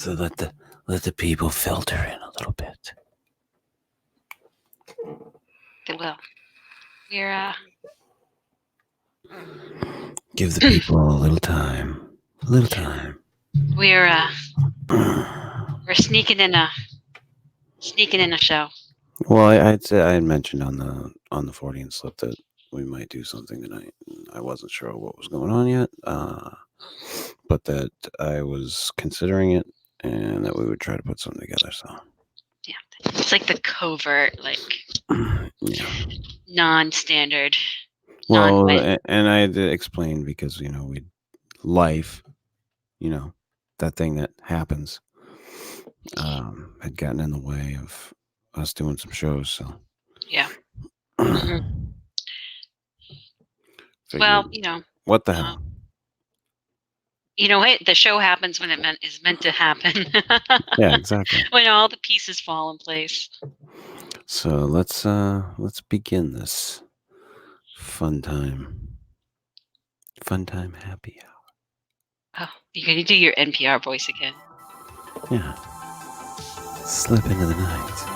So let the people filter in a little bit. They will. We're Give the people a little time. A little time. we're sneaking in a show. Well, I'd say I had mentioned on the 40 and slip that we might do something tonight. I wasn't sure what was going on yet, but that I was considering it and that we would try to put something together. So Yeah, it's like the covert, like yeah. non-standard. Well, Non-wet. and I had to explain because life, that thing that happens, had gotten in the way of us doing some shows. So Yeah. Mhm. figured, Well, what the hell? what? The show happens when is meant to happen. Yeah, exactly. When all the pieces fall in place. So let's begin this fun time happy hour. Oh, you're gonna do your NPR voice again. Yeah, slip into the night.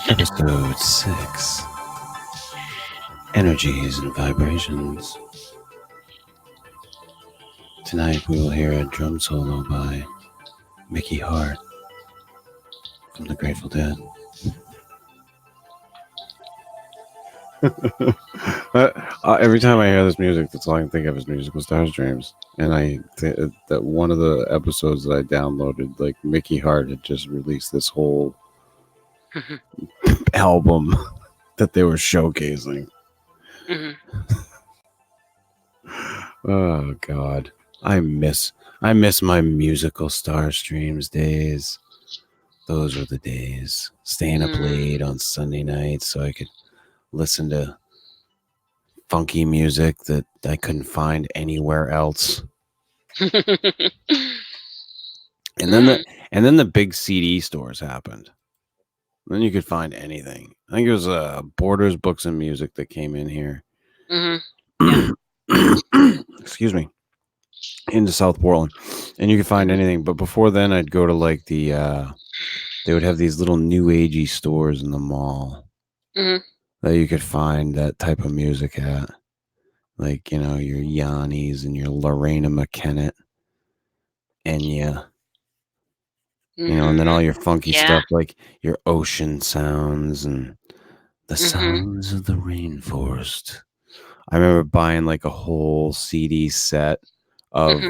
Episode 6. Energies and vibrations. Tonight we will hear a drum solo by Mickey Hart from the Grateful Dead. Every time I hear this music, that's all I can think of is Musical Stars Dreams. And I think that one of the episodes that I downloaded, like Mickey Hart had just released this whole album that they were showcasing. Oh God, I miss my Musical Stars Dreams days. Those were the days. Staying up late on Sunday nights so I could listen to funky music that I couldn't find anywhere else. And then the big CD stores happened. Then you could find anything. I think it was Borders Books and Music that came in here. Yeah. Excuse me. Into South Portland, and you could find anything. But before then, I'd go to like the they would have these little new agey stores in the mall that you could find that type of music at, like your Yanni's and your Lorena McKennitt, Enya, and then all your funky stuff like your Ocean Sounds and the Sounds of the Rainforest. I remember buying like a whole CD set of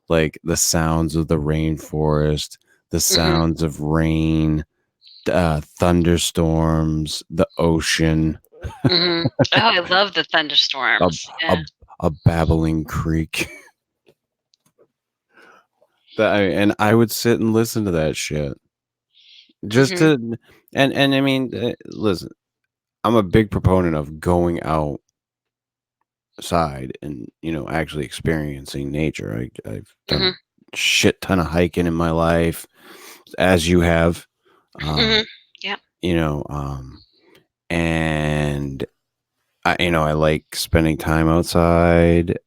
like the sounds of the rainforest, the sounds of rain, thunderstorms, the ocean. Oh, I love the thunderstorms. A babbling creek. And I would sit and listen to that shit. Just to, and I mean, listen, I'm a big proponent of going outside and actually experiencing nature. I've done a shit ton of hiking in my life, as you have. Yeah. And I like spending time outside.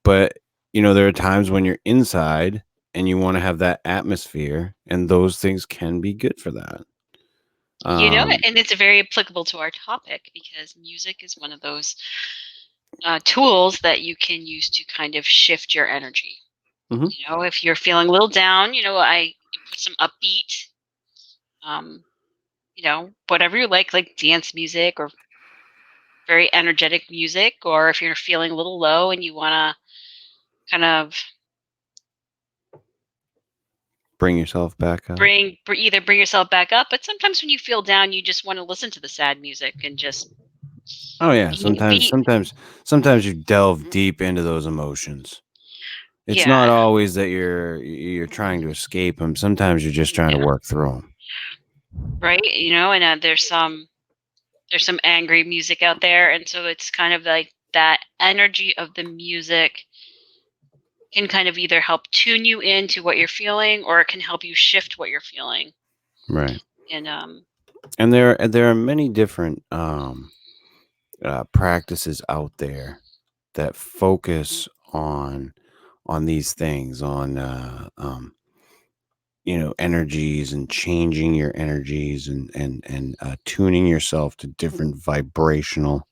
But there are times when you're inside and you want to have that atmosphere, and those things can be good for that. And it's very applicable to our topic because music is one of those tools that you can use to kind of shift your energy. If you're feeling a little down, I put some upbeat, whatever you like dance music or very energetic music, or if you're feeling a little low and you want to kind of bring yourself back up. Either bring yourself back up, but sometimes when you feel down, you just want to listen to the sad music and just. Oh yeah, sometimes you delve deep into those emotions. It's not always that you're trying to escape them. Sometimes you're just trying to work through them. Right, and there's some angry music out there, and so it's kind of like that energy of the music can kind of either help tune you into what you're feeling, or it can help you shift what you're feeling. Right. And there are many different practices out there that focus on these things, on energies, and changing your energies, and tuning yourself to different vibrational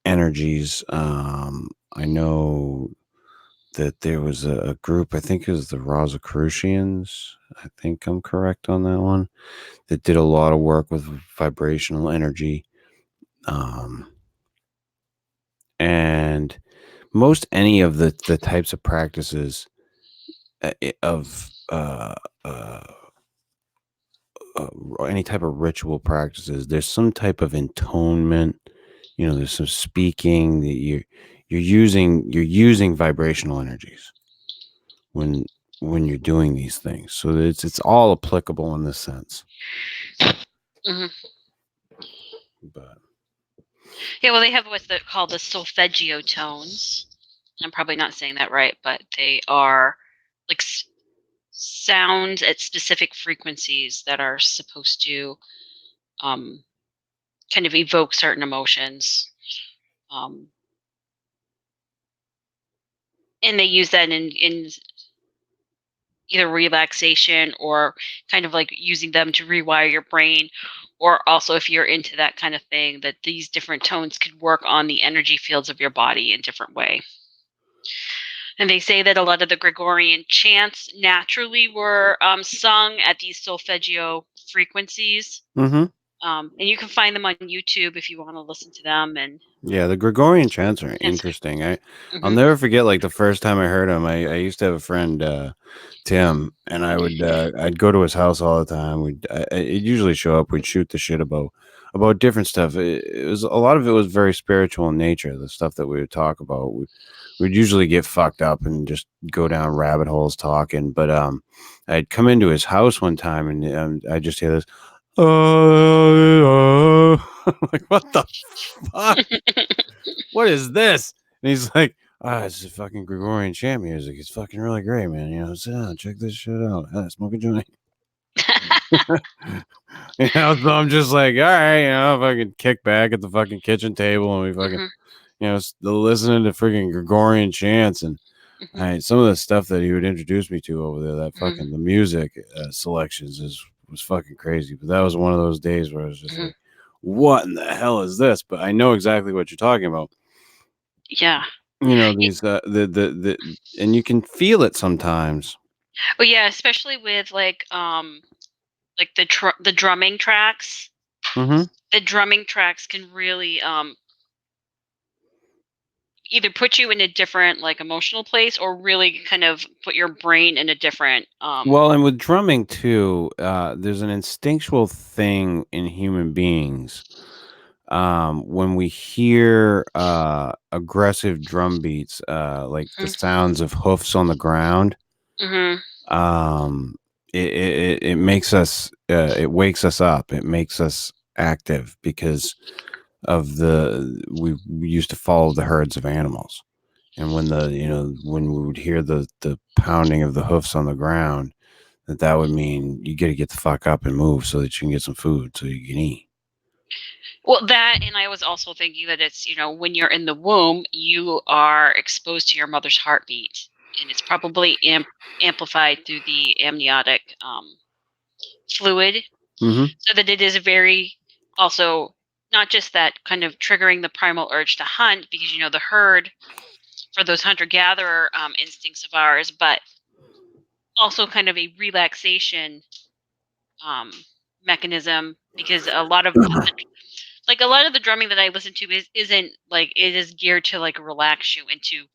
energies. I know that there was a group, I think it was the Rosicrucians, I think I'm correct on that one, that did a lot of work with vibrational energy. Um, and most any of the types of practices, of any type of ritual practices, there's some type of intonement. There's some speaking that you're using vibrational energies when you're doing these things. So it's all applicable in this sense. Hmm. But Yeah, well, they have what's called the solfeggio tones. I'm probably not saying that right, but they are like sounds at specific frequencies that are supposed to um, kind of evoke certain emotions. Um, and they use that in either relaxation or kind of like using them to rewire your brain, or also if you're into that kind of thing, that these different tones could work on the energy fields of your body in different way. And they say that a lot of the Gregorian chants naturally were sung at these solfeggio frequencies. hmm And you can find them on YouTube if you want to listen to them. And yeah, the Gregorian chants are it's, interesting. I'll hmm never forget, like, the first time I heard them. I used to have a friend, Tim, and I'd go to his house all the time. He'd usually show up. We'd shoot the shit about different stuff. It was, a lot of it was very spiritual in nature. The stuff that we would talk about, we'd usually get fucked up and just go down rabbit holes talking. But I'd come into his house one time, and I just hear this. Like, what the fuck? What is this? And he's like, it's fucking Gregorian chant music. It's fucking really great, man. Sit down, check this shit out. Smoke a joint. So I'm just like, all right, fucking kick back at the fucking kitchen table, and we fucking, hmm listening to freaking Gregorian chants. And hmm some of the stuff that he would introduce me to over there, that hmm fucking, the music selections was fucking crazy. But that was one of those days where I was just hmm like, what in the hell is this? But I know exactly what you're talking about. Yeah. These and you can feel it sometimes. Well, yeah, especially with like the drumming tracks. Mm-hmm. The drumming tracks can really either put you in a different like emotional place or really kind of put your brain in a different Well, and with drumming too, there's an instinctual thing in human beings. When we hear aggressive drum beats, like the sounds of hoofs on the ground, mhm, um, it makes us, it wakes us up. It makes us active because we used to follow the herds of animals. And when we would hear the pounding of the hoofs on the ground, that would mean you got to get the fuck up and move so that you can get some food so you can eat. well, that, and I was also thinking that it's, when you're in the womb, you are exposed to your mother's heartbeat, and it's probably amplified through the amniotic fluid, Mm-hmm. so that it is very also not just that kind of triggering the primal urge to hunt, because the herd for those hunter gatherer instincts of ours, but also kind of a relaxation um, mechanism, because a lot of the drumming that I listen to isn't like, it is geared to like relax you and to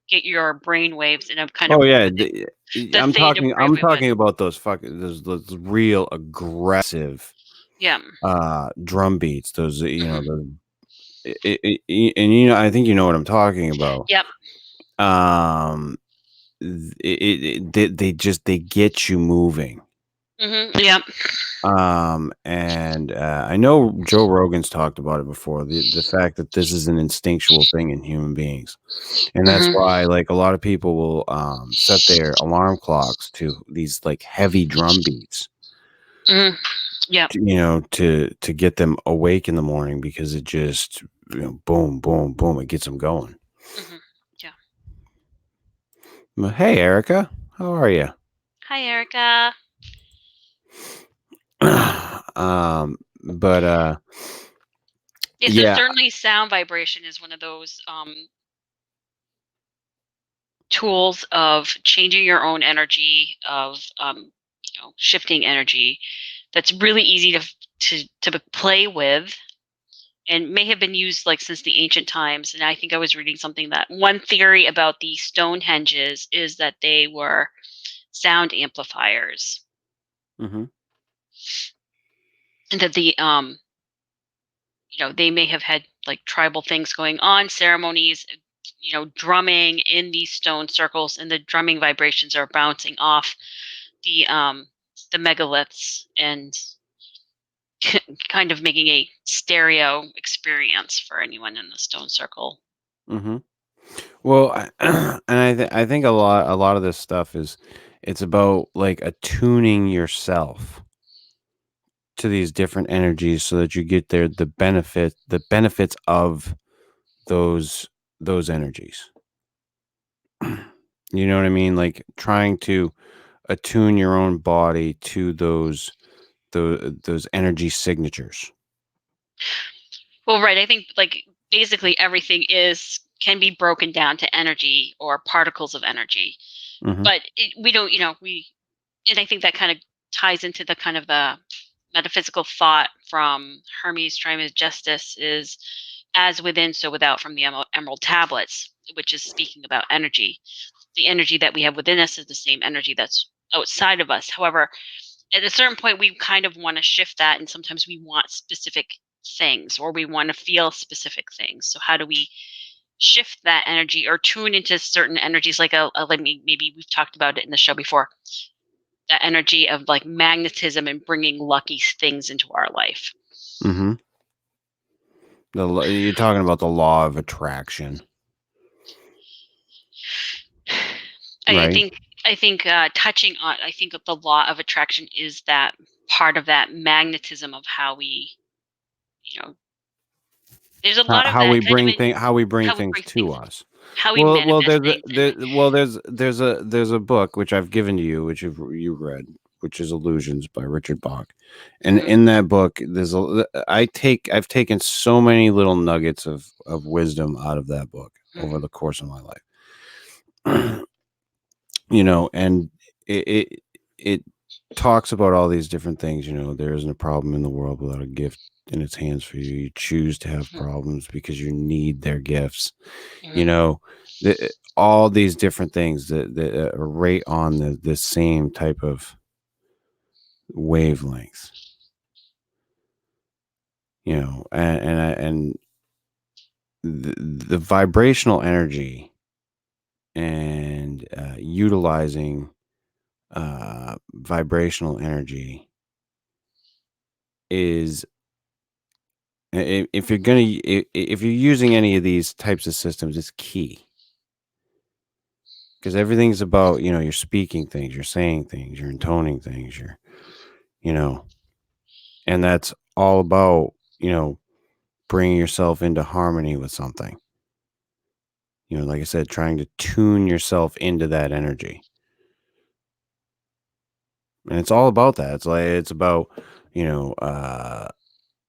get your brain waves in a kind of Oh yeah, the I'm theta talking. I'm brainwave. talking about those real aggressive Yeah. drum beats. Those Hmm. and I think you know what I'm talking about. Yep. Um, they get you moving. Yep. And I know Joe Rogan's talked about it before, the fact that this is an instinctual thing in human beings. And that's Hmm. why, like, a lot of people will set their alarm clocks to these like heavy drum beats, Hmm. Yep. to get them awake in the morning, because it just, boom, boom, boom, it gets them going. Hmm. Yeah. Hey, Erica, how are you? Hi, Erica. But Yeah, so yeah. certainly sound vibration is one of those tools of changing your own energy, of shifting energy. That's really easy to play with, and may have been used like since the ancient times. And I think I was reading something that one theory about the Stonehenges is that they were sound amplifiers, Hmm. and that they may have had like tribal things going on, ceremonies, drumming in these stone circles, and the drumming vibrations are bouncing off the um the megaliths and kind of making a stereo experience for anyone in the stone circle. Hmm. Well, I think a lot of this stuff is it's about like attuning yourself to these different energies so that you get the benefits of those those energies. You know what I mean? Like trying to attune your own body to those energy signatures. Well, right. I think like basically everything is can be broken down to energy or particles of energy, Hmm. but we don't. And I think that kind of ties into the kind of the metaphysical thought from Hermes Trismegistus is as within, so without, from the Emerald Tablets, which is speaking about energy. The energy that we have within us is the same energy that's outside of us. However, at a certain point, we kind of want to shift that, and sometimes we want specific things or we want to feel specific things. So, how do we shift that energy or tune into certain energies? Like maybe we've talked about it in the show before, that energy of like magnetism and bringing lucky things into our life. Hmm. You're talking about the law of attraction, I right? think touching on, I think that the law of attraction is that part of that magnetism of how we, you know, there's a lot of How that we kind of bring in thing how we bring how we things bring to things, us. how we Well, manifest there's things, and there's a book which I've given to you, which you read, which is Illusions by Richard Bach, and mhm, in that book, I've taken so many little nuggets of wisdom out of that book over mhm, the course of my life. And it it talks about all these different things. There isn't a problem in the world without a gift in its hands for you. You choose to have mhm, problems because you need their gifts. you mhm. know all these different things that are right on the same type of wavelength. And the vibrational energy and utilizing vibrational energy is, if you're if you're using any of these types of systems, it's key, because everything's about, you're speaking things, you're saying things, you're intoning things, you know and that's all about, bringing yourself into harmony with something. Like I said, trying to tune yourself into that energy. And it's all about that. It's about, you know,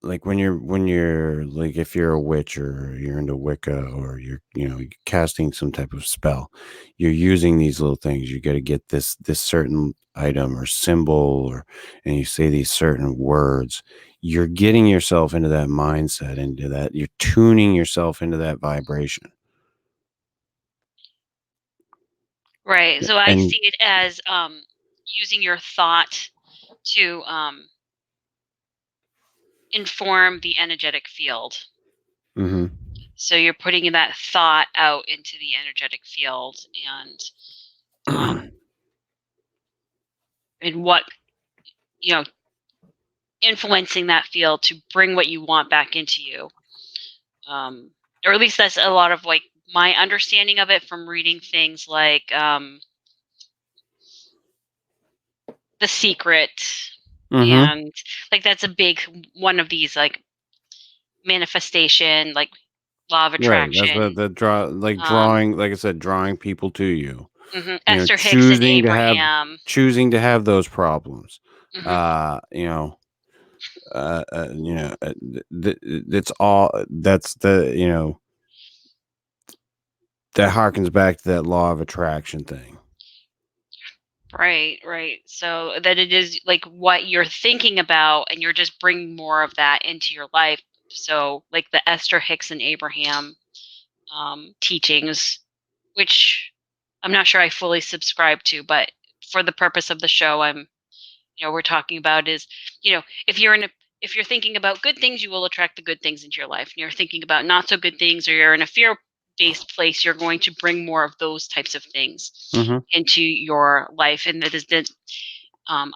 like when you're like, if you're a witch or you're into Wicca, or you're casting some type of spell, you're using these little things. You got to get this certain item or symbol, and you say these certain words. You're getting yourself into that mindset, into that, you're tuning yourself into that vibration. Right. So I And see it as using your thought to inform the energetic field. mhm. So you're putting that thought out into the energetic field, um, and what you know, influencing that field to bring what you want back into you. Um, or at least that's a lot of like my understanding of it from reading things like The Secret, Mhm. and like that's a big one of these like manifestation, like law of Right. That's attraction. the draw, like Um, drawing, like I said, drawing people to you. Esther Hicks and choosing to have Abraham. those problems. Hmm. You know, that's all. That's the that harkens back to that law of attraction thing. Right, right. So that it is like what you're thinking about, and you're just bringing more of that into your life. So, like the Esther Hicks and Abraham teachings, which I'm not sure I fully subscribe to, but for the purpose of the show, we're talking about is, if if you're thinking about good things, you will attract the good things into your life. And you're thinking about not so good things, or you're in a fear-based place, you're going to bring more of those types of things Mm-hmm. into your life. And that is the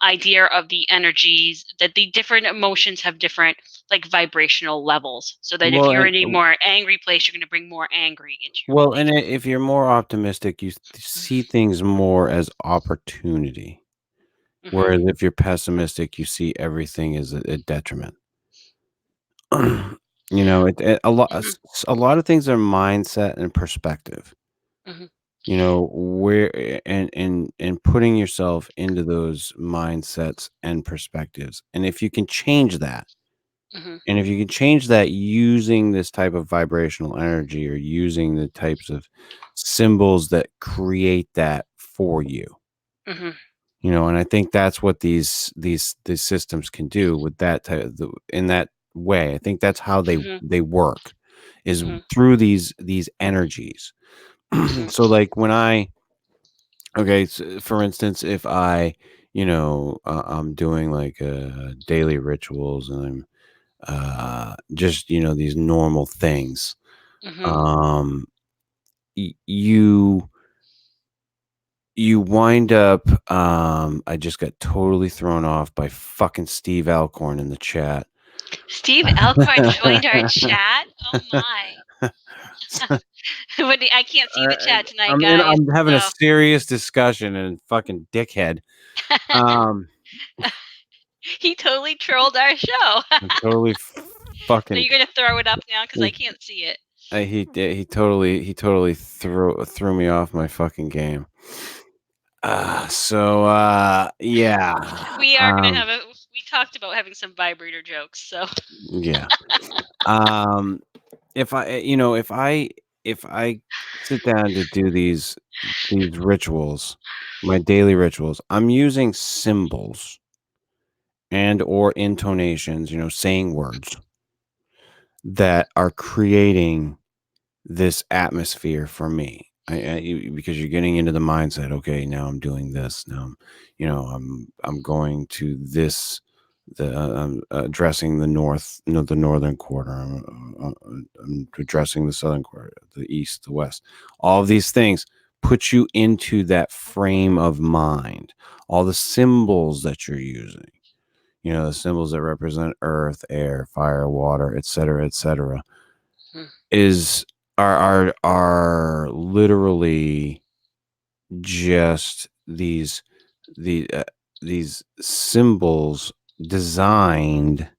idea of the energies, that the different emotions have different like vibrational levels. So that if Well, you're in a more angry place, you're going to bring more angry into your and life. if you're more optimistic, you see things more as opportunity. Hmm. Whereas if you're pessimistic, you see everything as a detriment. Hmm. A lot of things are mindset and perspective. Hmm. Where and putting yourself into those mindsets and perspectives. And if you can change that, Hmm. and if you can change that using this type of vibrational energy or using the types of symbols that create that for you, Hmm. and I think that's what these systems can do with that in that way. I think that's how Hmm. they work, is Hmm. through these energies. Hmm. So like when okay, so for instance, if I'm doing like daily rituals, and I'm just these normal things, Hmm. um you wind up, I just got totally thrown off by fucking Steve Alcorn in the chat. Steve Alcorn joined our chat. Oh my! I can't see Uh, the chat tonight, guys. I'm having a So serious discussion, and fucking dickhead. Um, he totally trolled our show. I'm totally So fucking. you're gonna throw it up now because I He, can't see it. he totally threw me off my fucking game. Yeah. We are gonna have a. We talked about having some vibrator jokes. So. Yeah. Um, if I, if I sit down to do these rituals, my daily rituals, I'm using symbols and or intonations, saying words that are creating this atmosphere for me. Because you're getting into the mindset. Okay, now I'm doing this. Now I'm going to this. I'm addressing the north, the northern quarter. I'm addressing the southern quarter, the east, the west. All of these things put you into that frame of mind. All the symbols that you're using, the symbols that represent earth, air, fire, water, etc., Hmm. is are literally just the these symbols designed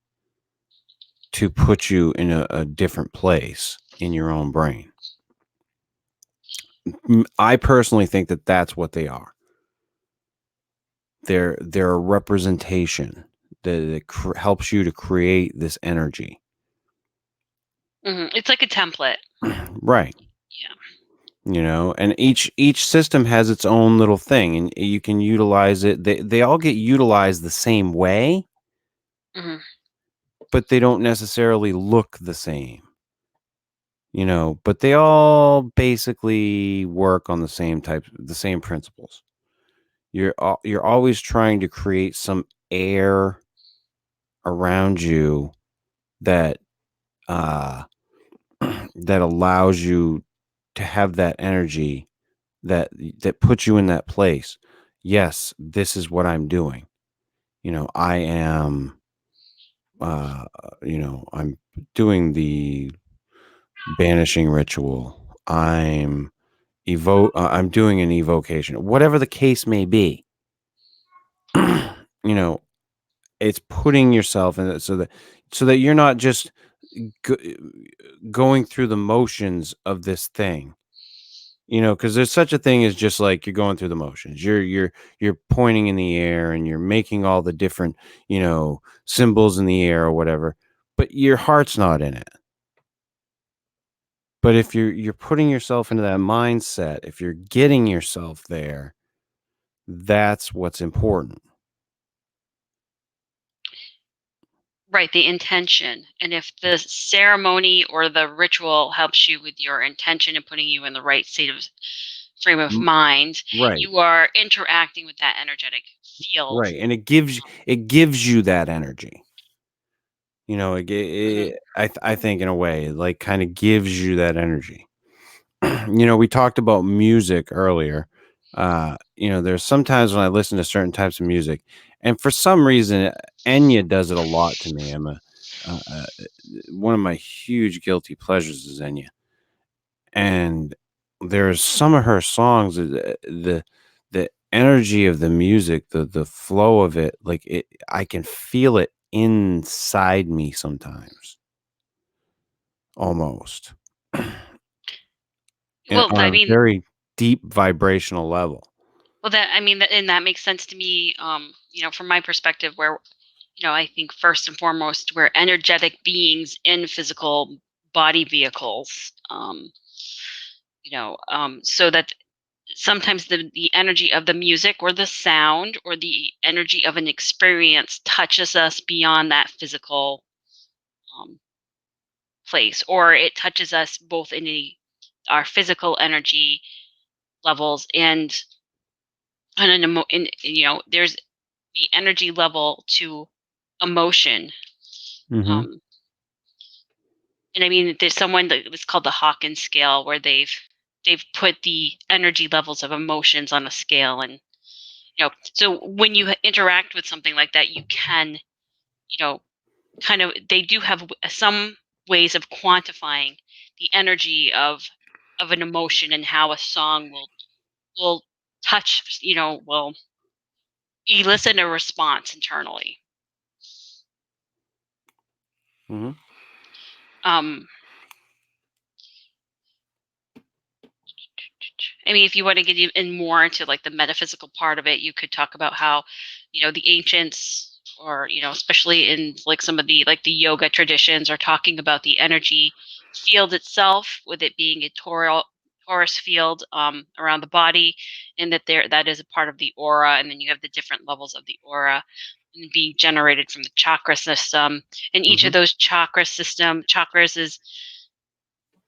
to put you in a different place in your own brain. I personally think that that's what they are. They're a representation that helps you to create this energy. It's like a template. Right. Yeah. And each system has its own little thing, and you can utilize it. They all get utilized the same way, Hmm. but they don't necessarily look the same. But they all basically work on the same principles. You're always trying to create some air around you that uh that allows you to have that energy that puts you in that place. Yes, this is what I'm doing. I am I'm doing the banishing ritual. I'm doing an evocation, whatever the case may be. you know it's putting yourself in it, so that you're not just go, going through the motions of this thing. because there's such a thing as just like you're going through the motions. You're pointing in the air and you're making all the different, symbols in the air or whatever, but your heart's not in it. But if you're putting yourself into that mindset, if you're getting yourself there, that's what's important. Right, the intention. And if the ceremony or the ritual helps you with your intention and putting you in the right state of frame of M mind, Right, you are interacting with that energetic field. right, and it gives you that energy. Mhm, I think in a way, it, like, kinda gives you that energy. We talked about music earlier. There's sometimes when I listen to certain types of music, and for some reason, Enya does it a lot to me. One of my huge guilty pleasures is Enya, and there's some of her songs, the energy of the music, the flow of it, like I can feel it inside me sometimes, almost, and well, on I a mean very deep vibrational level. well, that I mean, that and that makes sense to me, from my perspective where, I think first and foremost, we're energetic beings in physical body vehicles, so that sometimes the energy of the music or the sound or the energy of an experience touches us beyond that physical um, place, or it touches us both in our physical energy levels and on there's the energy level to emotion. Mhm, um, and I mean, there's someone that it's called the Hawkins scale, where they've put the energy levels of emotions on a scale. And so when you interact with something like that, you can, you know kind of, they do have some ways of quantifying the energy of an emotion, and how a song will touch, will elicit a response internally. mhm, um I mean, if you want to get in more into like the metaphysical part of it, you could talk about how, the ancients, or especially in like some of the like the yoga traditions, are talking about the energy field itself, with it being a torus field around the body, and that is a part of the aura, and then you have the different levels of the aura and being generated from the chakra system, and each of mhm, those chakras is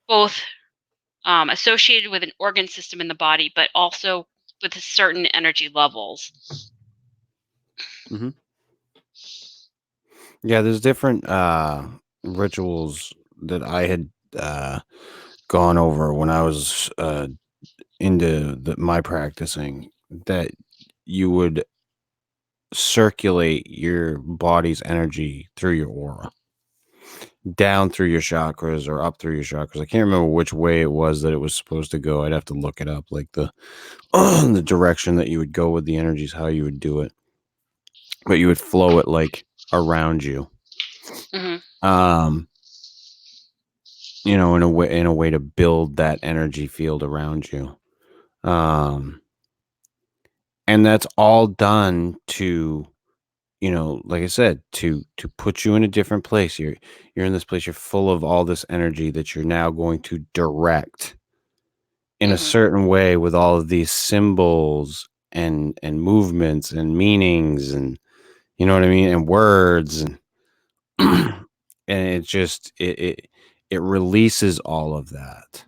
both associated with an organ system in the body, but also with certain energy levels. mhm. Yeah, there's different, rituals that I had, uh, gone over when I was, into my practicing, that you would circulate your body's energy through your aura, down through your chakras or up through your chakras. I can't remember which way it was that it was supposed to go. I'd have to look it up, like the direction that you would go with the energies, how you would do it, but you would flow it like around you. Hmm. Um, in a way to build that energy field around you. Um, and that's all done to, like I said, to put you in a different place. You're in this place, you're full of all this energy that you're now going to direct in a Hmm. certain way with all of these symbols and movements and meanings, and you know what I mean, and words, and and it releases all of that.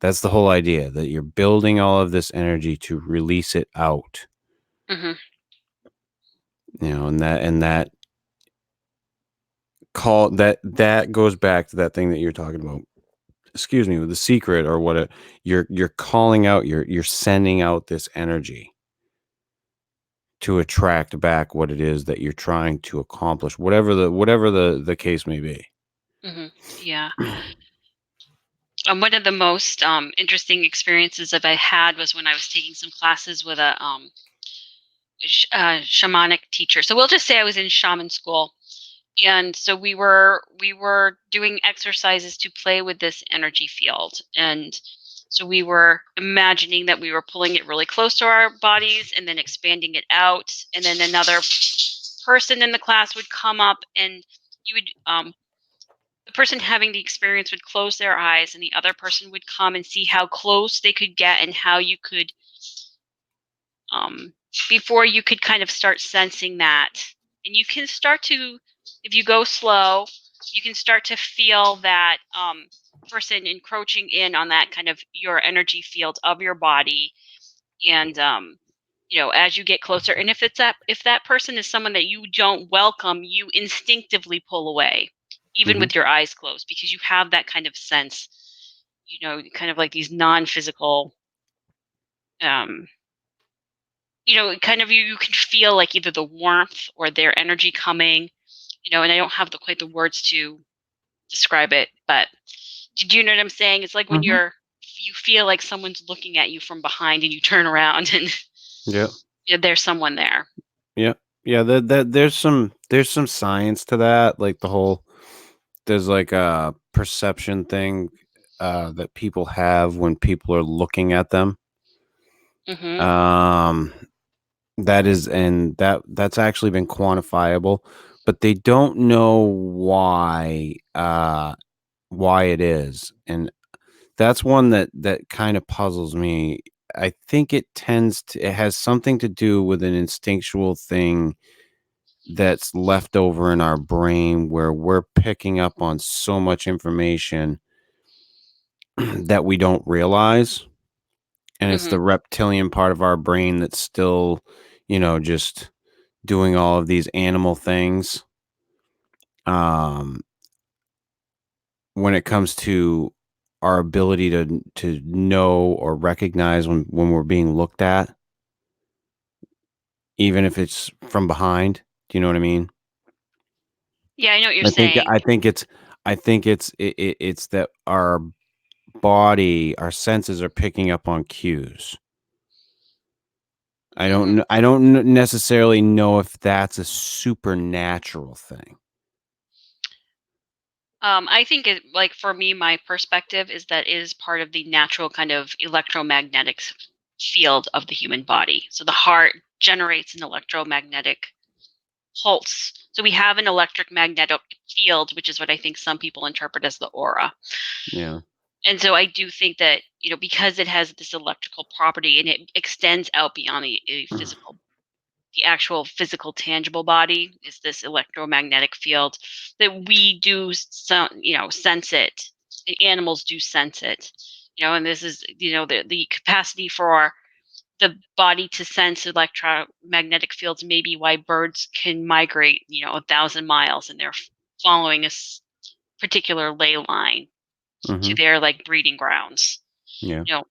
That's the whole idea, that you're building all of this energy to release it out, Hmm. and that that goes back to that thing that you're talking about. Excuse me, with the secret, or what you're calling out, you're sending out this energy to attract back what it is that you're trying to accomplish, whatever the case may be. Hmm. Yeah. One of the most interesting experiences that I had was when I was taking some classes with a shamanic teacher. So we'll just say I was in shaman school, and so we were doing exercises to play with this energy field. And So we were imagining that we were pulling it really close to our bodies and then expanding it out. And then another person in the class would come up and you would the person having the experience would close their eyes and the other person would come and see how close they could get and how you could um, before you could kind of start sensing that. And you can start to, if you go slow, you can start to feel that person encroaching in on that kind of your energy field of your body. And as you get closer, and if that person is someone that you don't welcome, you instinctively pull away, even Hmm. with your eyes closed, because you have that kind of sense, kind of like these non-physical um, kind of you can feel like either the warmth or their energy coming, and I don't have quite the words to describe it, but do you know what I'm saying? It's like when Hmm. you feel like someone's looking at you from behind and you turn around and Yeah. there's someone there. Yeah. Yeah. There's some science to that. Like there's like a perception thing that people have when people are looking at them. Mhm. Um, that's actually been quantifiable, but they don't know why it is, and that's one that kind of puzzles me. I think it has something to do with an instinctual thing that's left over in our brain where we're picking up on so much information that we don't realize, and it's Mhm. the reptilian part of our brain that's still, just doing all of these animal things. Um, when it comes to our ability to know or recognize when we're being looked at, even if it's from behind. Do you know what I mean? Yeah, I know what you're I think saying. I think it's it's that our our senses are picking up on cues. Mhm. I don't necessarily know if that's a supernatural thing. I think like for me, my perspective is that it is part of the natural kind of electromagnetic field of the human body. So the heart generates an electromagnetic pulse. So we have an electric magnetic field, which is what I think some people interpret as the aura. Yeah. And so I do think that, because it has this electrical property and it extends out beyond the actual physical tangible body is this electromagnetic field that we do sense it. And animals do sense it. And this is, the capacity for the body to sense electromagnetic fields may be why birds can migrate 1,000 miles and they're following particular ley line to Mhm. their like breeding grounds, Yeah. you know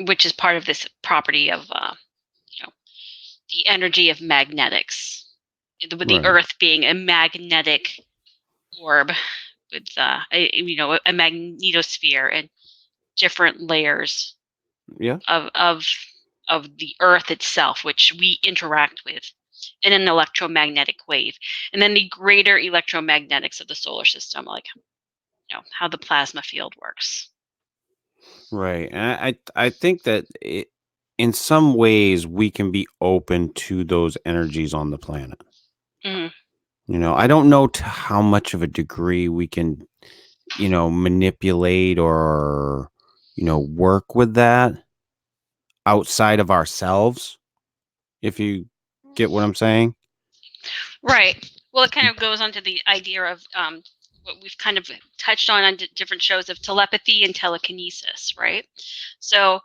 which is part of this property of you know the energy of magnetics, with the Right. earth being a magnetic orb with a magnetosphere and different layers Yeah. of the earth itself, which we interact with in an electromagnetic wave, and then the greater electromagnetics of the solar system, like how the plasma field works. Right. And I think that in some ways we can be open to those energies on the planet. Hmm. I don't know to how much of a degree we can, manipulate or, work with that outside of ourselves, if you get what I'm saying. Right. Well, it kind of goes on to the idea of what we've kind of touched on different shows of telepathy and telekinesis, right? So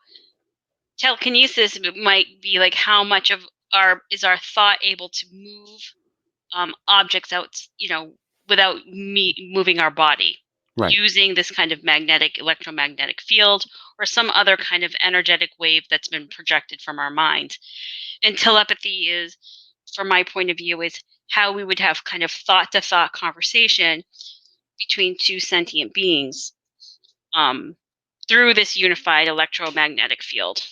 telekinesis might be like how much of our thought able to move objects out, without moving our body, Right. using this kind of electromagnetic field, or some other kind of energetic wave that's been projected from our mind. And telepathy is, from my point of view, is how we would have kind of thought to thought conversation between two sentient beings um, through this unified electromagnetic field.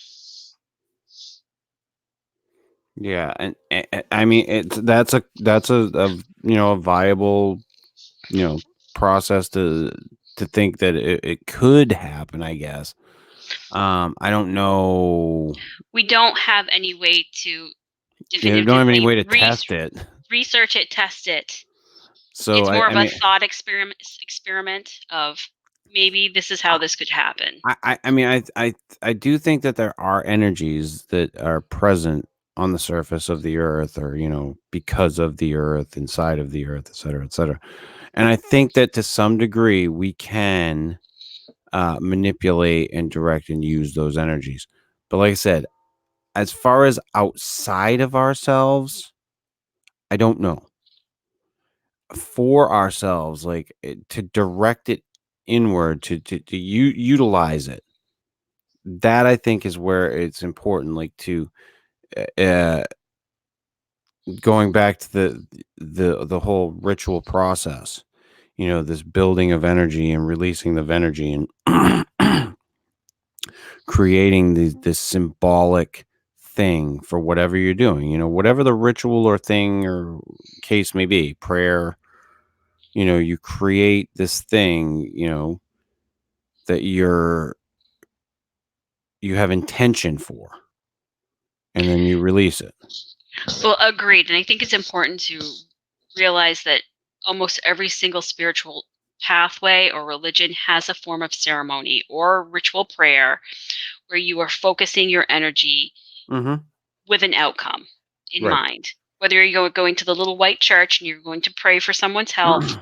Yeah. And I mean, that's a viable, you know, process to think that it could happen, I guess. I don't know. We don't have any way to You don't have any definitively way to test it. research it, test it. So It's more I of a mean, thought experiment of maybe this is how this could happen. I mean, I do think that there are energies that are present on the surface of the earth, or because of the earth, inside of the earth, et cetera, et cetera. And I think that to some degree we can manipulate and direct and use those energies. But like I said, as far as outside of ourselves, I don't know. For ourselves, like to direct it inward, to utilize it, that I think is where it's important, like to uh going back to the whole ritual process, this building of energy and releasing of energy, and creating this symbolic thing for whatever you're doing, whatever the ritual or thing or case may be, prayer, you create this thing, that you have intention for, and then you release it. Well, agreed. And I think it's important to realize that almost every single spiritual pathway or religion has a form of ceremony or ritual prayer where you are focusing your energy Mm-hmm. with an outcome in Right. mind. Whether you're going to the little white church and you're going to pray for someone's health,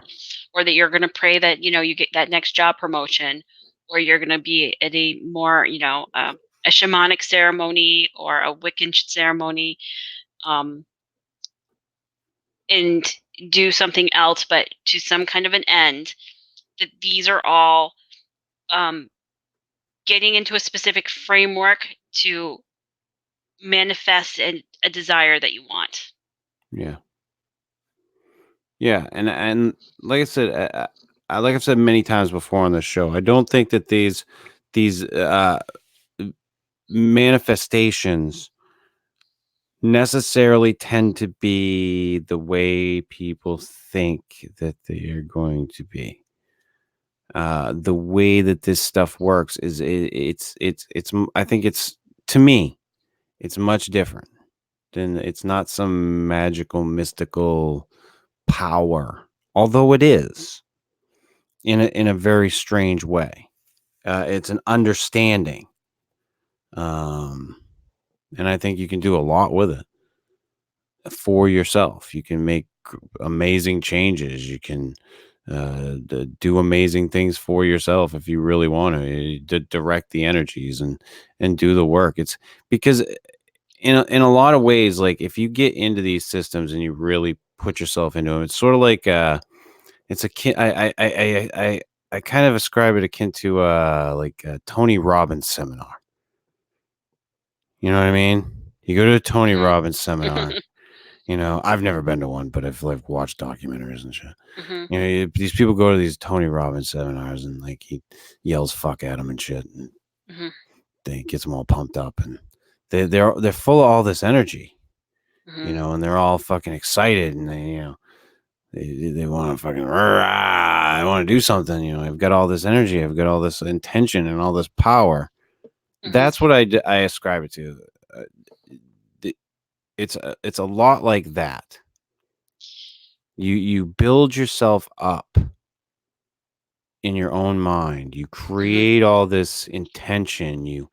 or that you're going to pray that you get that next job promotion, or you're going to be at a more a shamanic ceremony or a Wiccan ceremony, um, and do something else, but to some kind of an end. That these are all um, getting into a specific framework to manifest a desire that you want. Yeah. Yeah, and like I said, like I've said many times before on this show, I don't think that these manifestations necessarily tend to be the way people think that they are going to be. The way that this stuff works is I think it's, to me, it's much different. Than It's not some magical mystical power, although it is in a very strange way. It's an understanding, um, and I think you can do a lot with it for yourself. You can make amazing changes. You can do amazing things for yourself if you really want to direct the energies and do the work. It's because in a lot of ways, like if you get into these systems and you really put yourself into them, it's sort of like it's akin. I kind of ascribe it akin to like a Tony Robbins seminar. You know what I mean? You go to a Tony Mhm. Robbins seminar. I've never been to one, but I've like watched documentaries and shit. Mhm. These people go to these Tony Robbins seminars, and like he yells "fuck" at them and shit, and Mhm. they gets them all pumped up, and they're full of all this energy, Mhm. and they're all fucking excited, and they want to fucking I want to do something. I've got all this energy, I've got all this intention and all this power. Mhm. That's what I ascribe it to. Uh, it's a lot like that. You build yourself up in your own mind. You Mhm. create all this intention. You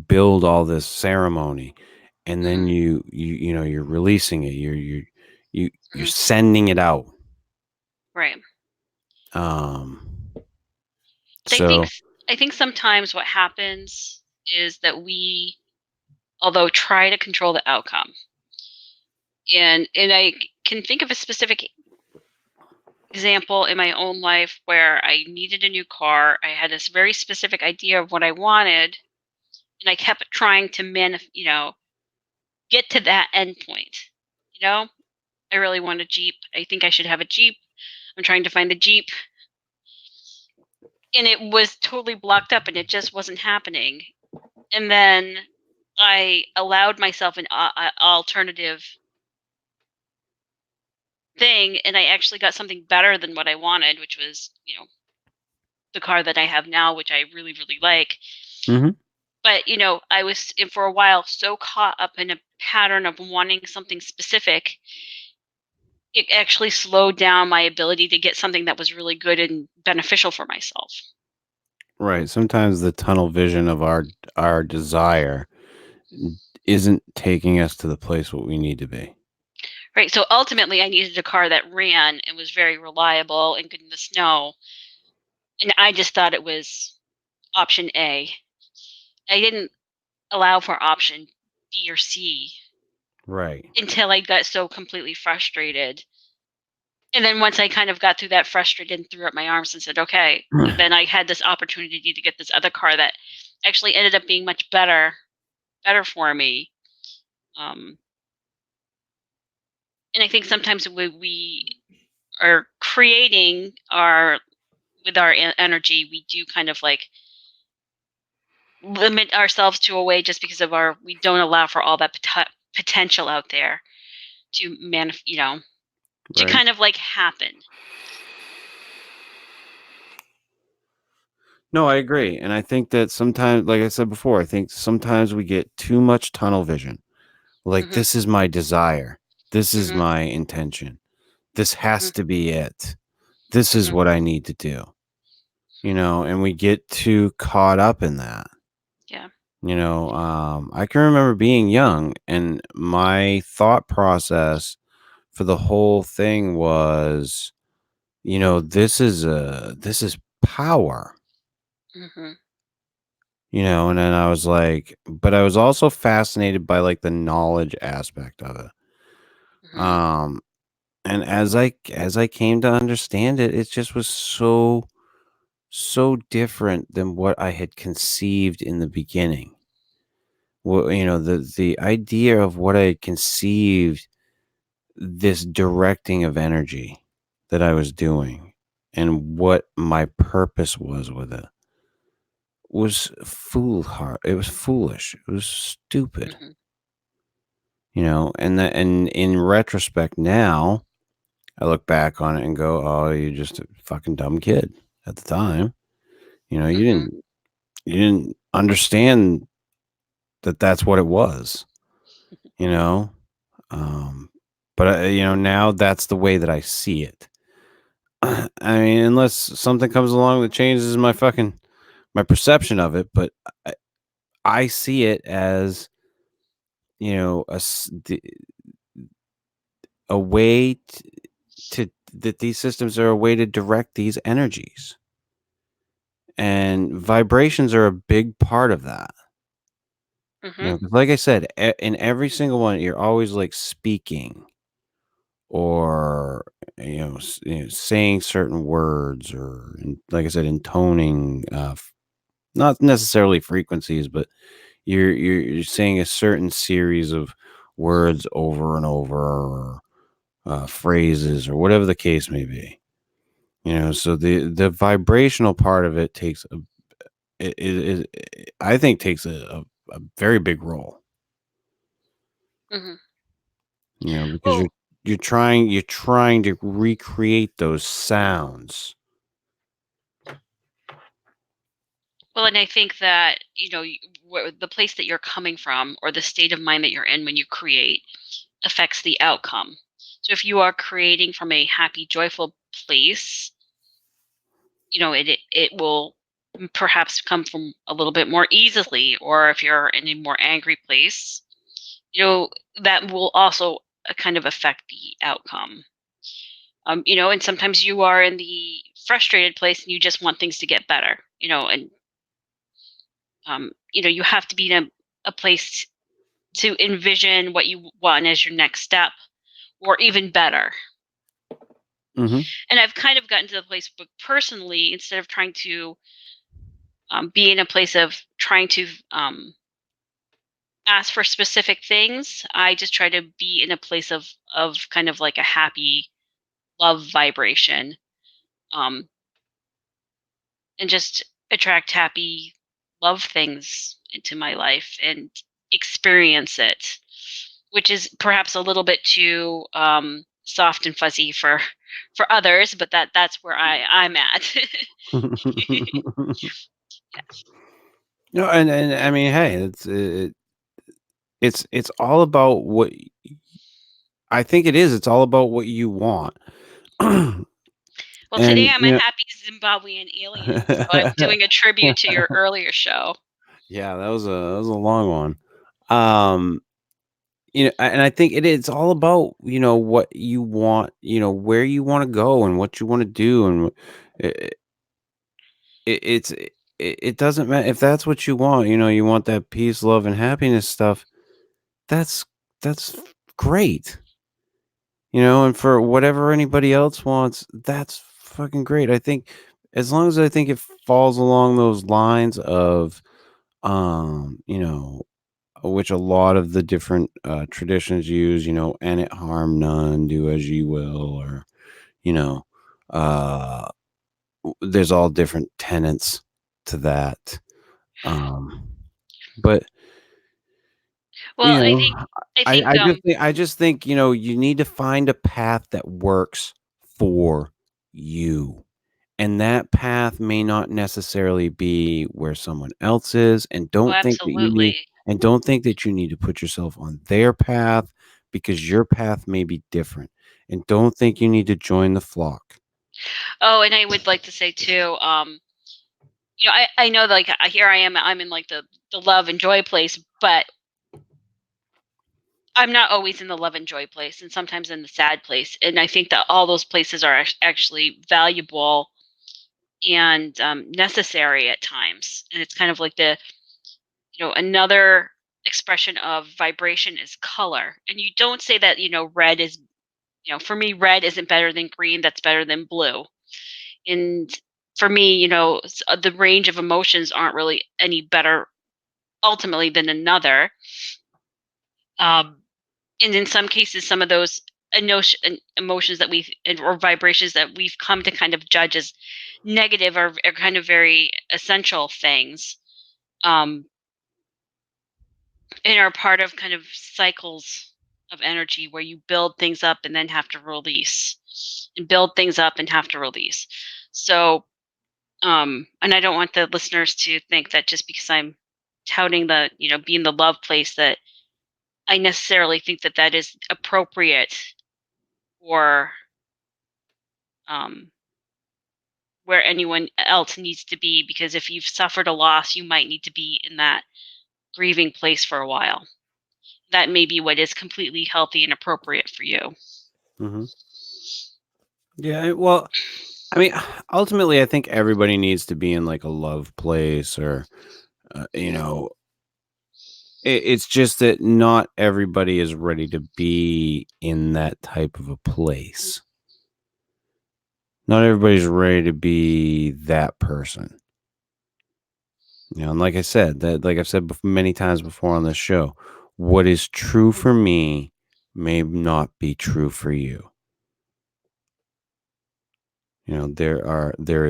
build all this ceremony, and then Mhm. you're releasing it. You're Mhm. sending it out. Right. Um. But So. I think sometimes what happens is that we, although try to control the outcome, and I can think of a specific example in my own life where I needed a new car. I had this very specific idea of what I wanted, and I kept trying to get to that end point. You know, I really want a Jeep. I think I should have a Jeep. I'm trying to find a Jeep, and it was totally blocked up, and it just wasn't happening. And then I allowed myself an alternative thing, and I actually got something better than what I wanted, which was, the car that I have now, which I really, really like. Mhm. But, I was for a while so caught up in a pattern of wanting something specific, it actually slowed down my ability to get something that was really good and beneficial for myself. Right. Sometimes the tunnel vision of our desire isn't taking us to the place what we need to be. Right. So ultimately, I needed a car that ran and was very reliable and good in the snow. And I just thought it was option A. I didn't allow for option B or C Right. until I got so completely frustrated. And then once I kind of got through that frustrated and threw up my arms and said, okay, then I had this opportunity to get this other car that actually ended up being much better for me. Um, and I think sometimes we are creating our with our energy, we do kind of like limit ourselves to a way just because of our we don't allow for all that potential out there to to Right. kind of like happen. No, I agree. And I think that sometimes, like I said before, I think sometimes we get too much tunnel vision. Like, Mhm. this is my desire. This is Mhm. my intention. This has Mhm. to be it. This is Mhm. what I need to do. And we get too caught up in that. Yeah. I can remember being young and my thought process for the whole thing was, this is power, Mhm. and then I was like, but I was also fascinated by like the knowledge aspect of it. Mhm. Um, and as I came to understand it, it just was so different than what I had conceived in the beginning. Well, the idea of what I had conceived, this directing of energy that I was doing and what my purpose was with it was it was foolish. It was stupid. Mhm. And in retrospect now, I look back on it and go, "Oh, you're just a fucking dumb kid at the time." You know, you Mhm. didn't you didn't understand that that's what it was, you know? Um, but now that's the way that I see it. I mean, unless something comes along that changes my perception of it, but I, I see it as, a way that these systems are a way to direct these energies. And vibrations are a big part of that. Mhm. 'Cause like I said, in every single one, you're always like speaking or saying certain words or like I said, intoning, not necessarily frequencies, but you're saying a certain series of words over and over, or phrases, or whatever the case may be. So the vibrational part of it takes I think takes a very big role. Mhm. Because Well, you're trying to recreate those sounds. and I think that the place that you're coming from or the state of mind that you're in when you create affects the outcome. So if you are creating from a happy, joyful place, it will perhaps come from a little bit more easily. Or if you're in a more angry place, that will also kind of affect the outcome. And sometimes you are in the frustrated place and you just want things to get better, and you have to be in a place to envision what you want as your next step or even better. Hmm. And I've kind of gotten to the place, but personally, instead of trying to be in a place of trying to ask for specific things, I just try to be in a place of kind of like a happy love vibration, um, and just attract happy love things into my life and experience it, which is perhaps a little bit too. soft and fuzzy for others, but that's where I'm at. Yes. No, and I mean, hey, it's all about what I think it is. It's all about what you want. Well, today And I'm a happy Zimbabwean alien, so I'm doing a tribute to your earlier show. yeah, that was a long one. Um, and I think it's all about what you want, where you want to go and what you want to do, and it, it doesn't matter if that's what you want. You want that peace, love, and happiness stuff. That's that's great. And for whatever anybody else wants, that's fucking great. I think as long as I think it falls along those lines of, which a lot of the different traditions use, and it harm none, do as you will, or, you know, uh, there's all different tenets to that. Um, but Well, you I know, think I think I just think, you need to find a path that works for you. And that path may not necessarily be where someone else is, and oh, absolutely. don't think that you need to put yourself on their path because your path may be different. And don't think you need to join the flock. Oh, and I would like to say too, I know like here I am, I'm in like the love and joy place, but I'm not always in the love and joy place, and sometimes in the sad place. And I think that all those places are actually valuable and necessary at times. And it's kind of like another expression of vibration is color. And you don't say that red is, for me, red isn't better than green. That's better than blue. And for me, the range of emotions aren't really any better ultimately than another. Um, and in some cases, some of those emotions that or vibrations that we've come to kind of judge as negative are kind of very essential things, um, and are part of kind of cycles of energy where you build things up and then have to release, and build things up and have to release. So, and I don't want the listeners to think that just because I'm touting being the love place, that I necessarily think that that is appropriate or um, where anyone else needs to be, because if you've suffered a loss, you might need to be in that grieving place for a while. That may be what is completely healthy and appropriate for you. Hmm. Yeah. Well, I mean, ultimately, I think everybody needs to be in like a love place, or, it's just that not everybody is ready to be in that type of a place. Not everybody's ready to be that person. And like I said, like I've said many times before on this show, what is true for me may not be true for you. There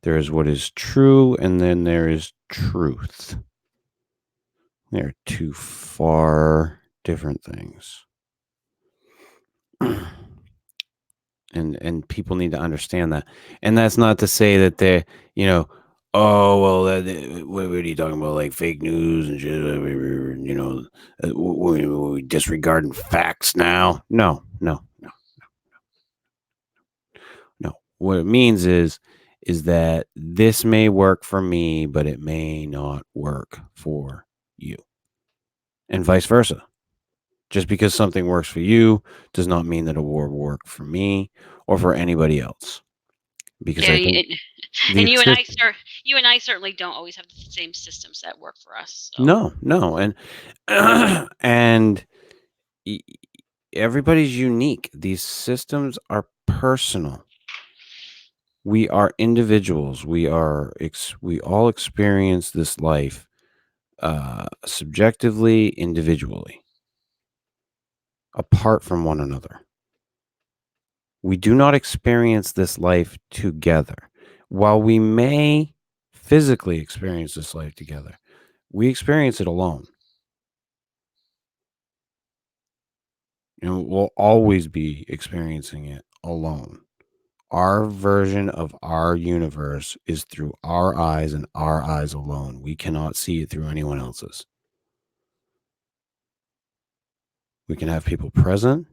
is what is true, and then there is truth. They're two far different things. And people need to understand that. And that's not to say that they're, oh well, what are you talking about, like fake news and shit? We disregarding facts now. No, no, no, no. What it means is that this may work for me, but it may not work for you, and vice versa. Just because something works for you does not mean that it will work for me or for anybody else. Because Yeah, I think the and system. you and I certainly don't always have the same systems that work for us. So No, no, and and e- everybody's unique. These systems are personal. We are individuals. We all experience this life subjectively, individually, apart from one another. We do not experience this life together. While we may physically experience this life together, we experience it alone. we'll always be experiencing it alone. Our version of our universe is through our eyes and our eyes alone. We cannot see it through anyone else's. We can have people present,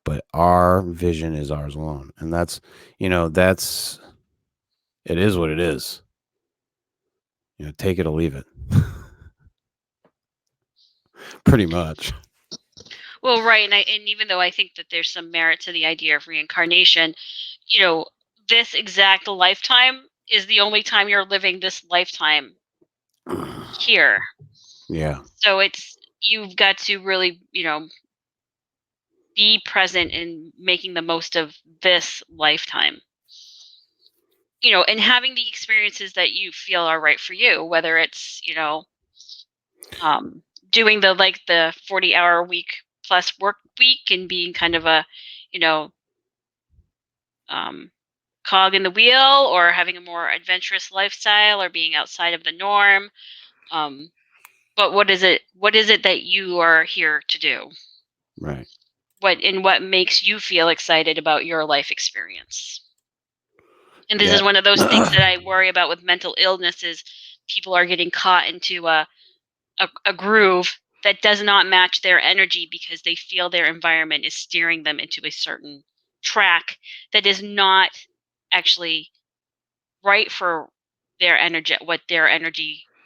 but our vision is ours alone. And that's, it is what it is. Take it or leave it. Pretty much. Well, right, and even though I think that there's some merit to the idea of reincarnation, this exact lifetime is the only time you're living this lifetime here. Yeah. So you've got to really, be present in making the most of this lifetime. And having the experiences that you feel are right for you, whether it's, um, doing the 40-hour week plus work week and being kind of a, you know, um, cog in the wheel, or having a more adventurous lifestyle, or being outside of the norm. Um, but what is it? What is it that you are here to do? Right. What makes you feel excited about your life experience? And this Yeah. is one of those things that I worry about with mental illness is people are getting caught into a groove that does not match their energy because they feel their environment is steering them into a certain track that is not actually right for their energy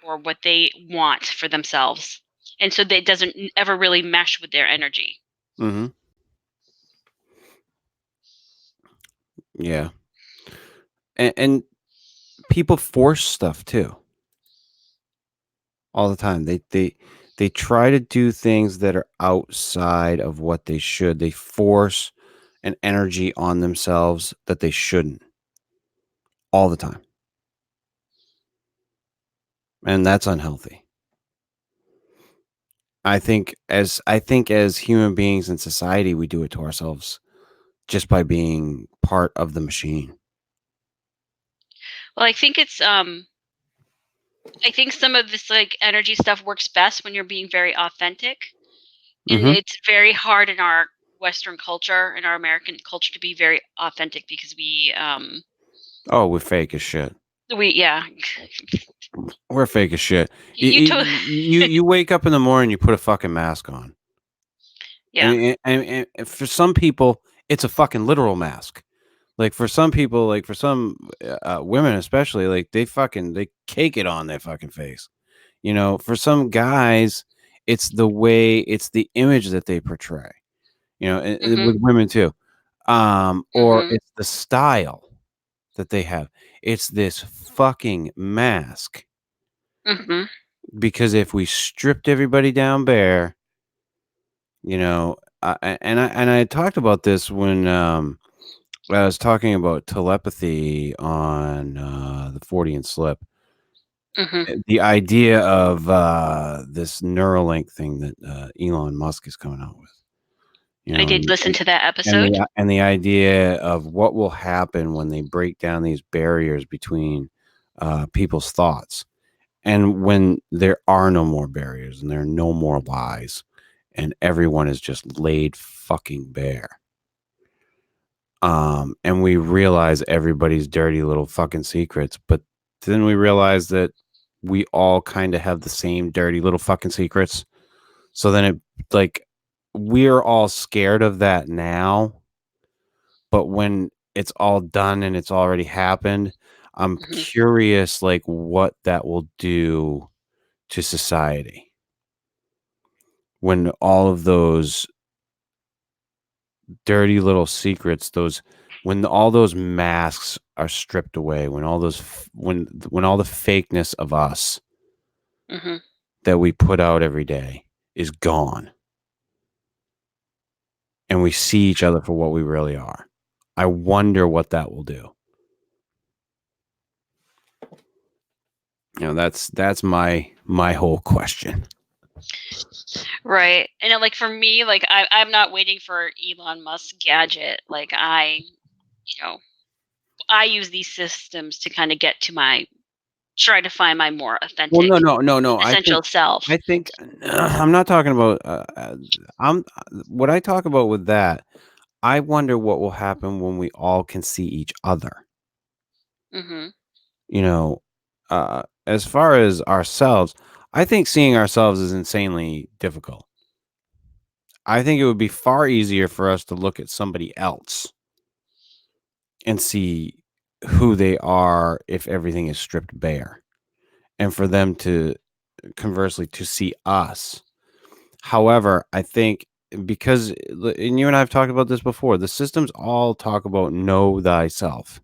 or what they want for themselves. And so that doesn't ever really mesh with their energy. Mm-hmm. Yeah. And people force stuff too all the time. They try to do things that are outside of what they should. They force an energy on themselves that they shouldn't all the time. And that's unhealthy. I think as human beings in society, we do it to ourselves just by being part of the machine. Well, I think some of this energy stuff works best when you're being very authentic. And Mm-hmm. it's very hard in our Western culture, in our American culture, to be very authentic because Oh, we're fake as shit. yeah. We're fake as shit. You, You to you wake up in the morning, you put a fucking mask on. Yeah. And for some people, it's a fucking literal mask. Like for some people, like for some women especially, like they cake it on their fucking face. For some guys, it's the image that they portray. Mhm. With women too. Or Mhm. it's the style that they have. It's this fucking mask. Mhm. Because if we stripped everybody down bare, and I talked about this when I was talking about telepathy on the 40 and slip. Mhm. The idea of this Neuralink thing that Elon Musk is coming out with, I did and listen and to that and episode. the idea of what will happen when they break down these barriers between people's thoughts, and when there are no more barriers and there are no more lies, and everyone is just laid fucking bare. And we realize everybody's dirty little fucking secrets, but then we realize that we all kind of have the same dirty little fucking secrets. So then like, we're all scared of that now, but when it's all done and it's already happened, I'm Mhm. curious, like, what that will do to society when all of those dirty little secrets, when all those masks are stripped away, when all those when all the fakeness of us Mhm. that we put out every day is gone, and we see each other for what we really are. I wonder what that will do. That's my whole question. Right. And for me, I'm not waiting for Elon Musk's gadget. You know, I use these systems to kind of get to my try to find my more Well, authentic, no. essential self. I think I'm not talking about. I'm what I talk about with that. I wonder what will happen when we all can see each other. Hmm. You know, as far as ourselves, I think seeing ourselves is insanely difficult. I think it would be far easier for us to look at somebody else and see who they are if everything is stripped bare, and for them to conversely to see us. However, I think because and you and I have talked about this before, the systems all talk about know thyself.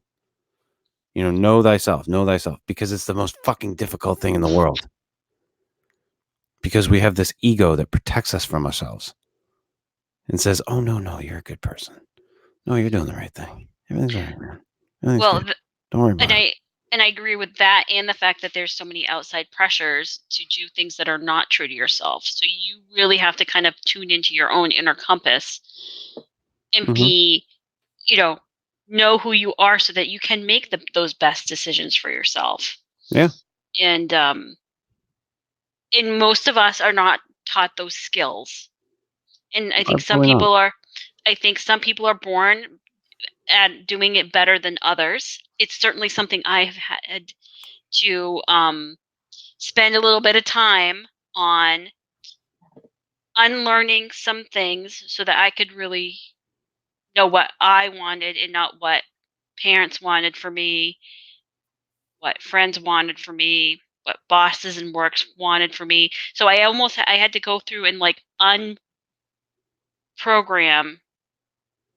Know thyself, because it's the most fucking difficult thing in the world. Because we have this ego that protects us from ourselves and says, "Oh no, you're a good person. No, you're doing the right thing. Everything's all right, man. Everything's Well, good. Don't worry and about it." I agree with that, and the fact that there's so many outside pressures to do things that are not true to yourself. So you really have to kind of tune into your own inner compass and Mhm. be, you know who you are so that you can make those best decisions for yourself. Yeah, And most of us are not taught those skills. And absolutely not. I think some people are born at doing it better than others. It's certainly something I've had to spend a little bit of time on unlearning some things so that I could really know what I wanted and not what parents wanted for me, what friends wanted for me, what bosses and works wanted for me. So I had to go through and like unprogram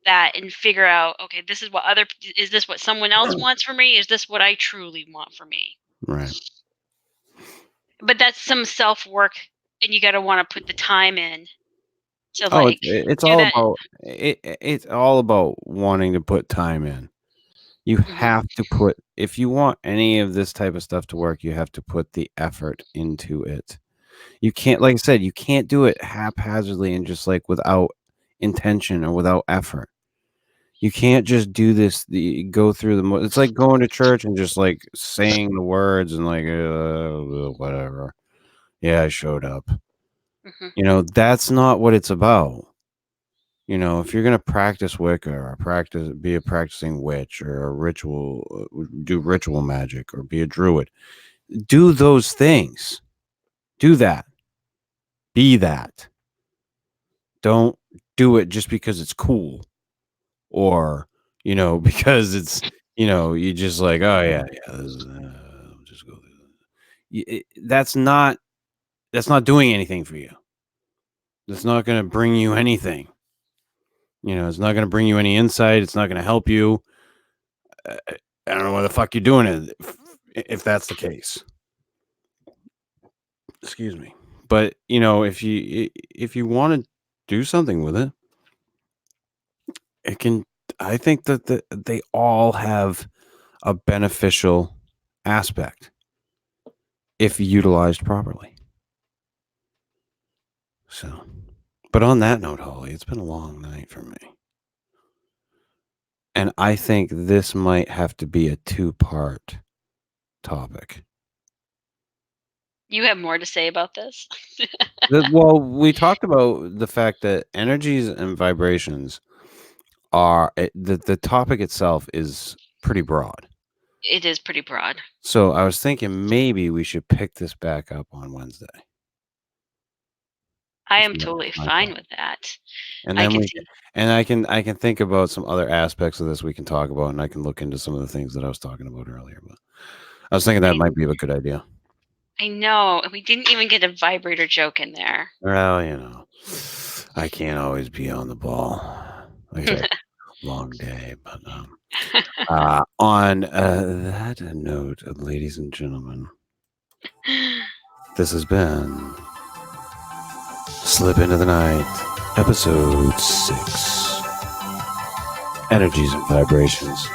that and figure out, okay, this is what other is this what someone else wants for me? Is this what I truly want for me? Right. But that's some self work, and you got to want to put the time in to Oh, like do that. it's all about wanting to put time in. You Hmm. have to put if you want any of this type of stuff to work, you have to put the effort into it. You can't, like I said, you can't do it haphazardly and just like without intention or without effort. You can't just do this. Go through it's like going to church and just like saying the words and like whatever. Yeah, I showed up. Hmm. That's not what it's about. If you're gonna practice Wicca or be a practicing witch or a ritual, do ritual magic or be a druid, do those things. Do that. Be that. Don't do it just because it's cool or because it's you just like, oh yeah, I'll just go through that's not doing anything for you. That's not going to bring you anything. It's not going to bring you any insight. It's not going to help you. I don't know why the fuck you're doing it if that's the case. Excuse me. But if you want to do something with it, it can. I think that they all have a beneficial aspect if utilized properly. So, but on that note, Holly, it's been a long night for me. And I think this might have to be a two-part topic. You have more to say about this? Well, we talked about the fact that energies and vibrations the topic itself is pretty broad. It is pretty broad. So I was thinking maybe we should pick this back up on Wednesday. I That's am totally my fine thought. with that. And I then can see. I can think about some other aspects of this we can talk about, and I can look into some of the things that I was talking about earlier. But I was thinking that I might be a good idea. I know. We didn't even get a vibrator joke in there. Well, I can't always be on the ball. Like I said, long day. But on that note, ladies and gentlemen, this has been Slip Into the Night, episode 6, Energies and Vibrations.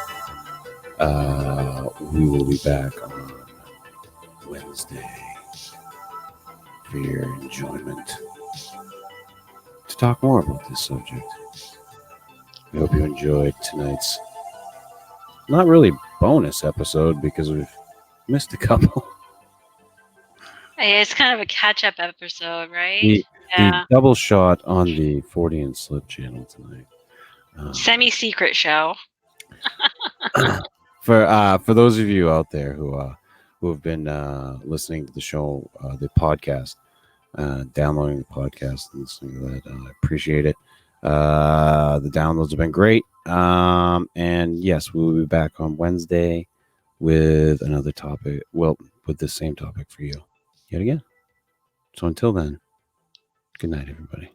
We will be back on Wednesday for your enjoyment to talk more about this subject. I hope you enjoyed tonight's not really bonus episode because we've Missed a couple. Hey, it's kind of a catch-up episode, right? The Yeah. double shot on the 40 and Slip channel tonight. Semi-secret show. For those of you out there who have been listening to the show, the podcast, downloading the podcast and listening to that, I appreciate it. The downloads have been great. And yes, we will be back on Wednesday with another topic. Well, with the same topic for you yet again. So until then, good night, everybody.